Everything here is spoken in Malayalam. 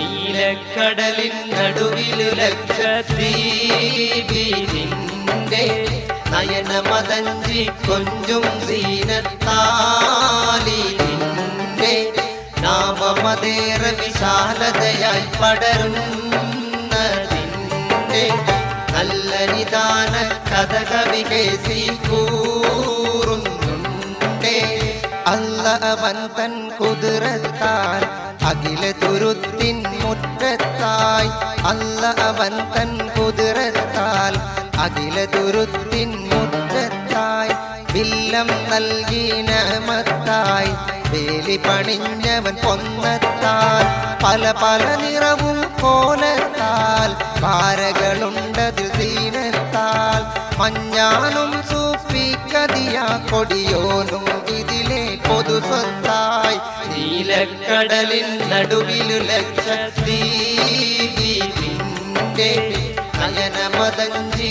നീലക്കടലിൻ നടുവിൽ ലക്ഷദ്വീപിന്റെ നയനമതഞ്ചി കൊഞ്ചും സീനത്താലിന്റെ നാമമതേറെ വിശാലതയായി പടരുന്നതിന്റെ നല്ല നിദാന കഥകവി കേസി കൂറുന്നുണ്ടേ. അല്ല അവൻ തൻ കുതിരത്താൽ അഖില തുരുത്തിൻ മുറ്റത്തായി. അല്ല അവൻ തൻ കുതിരത്താൽ അഖില തുരുത്തിൻ മുറ്റത്തായി. വില്ലം നൽകി നമത്തായി വേലി പണിഞ്ഞവൻ പൊന്നത്താൽ. പല പല നിറവും കോലത്താൽ പാരകളുണ്ടതിൽ സീനത്താൽ. മഞ്ഞാനും സൂപ്പിക്കതിയാ കൊടിയോനും ഇതിലെ പൊതുസ്വത്തായി. നീലക്കടലിൻ നടുവിൽ ലക്ഷദ്വീപിന്റെ നയനമതഞ്ചി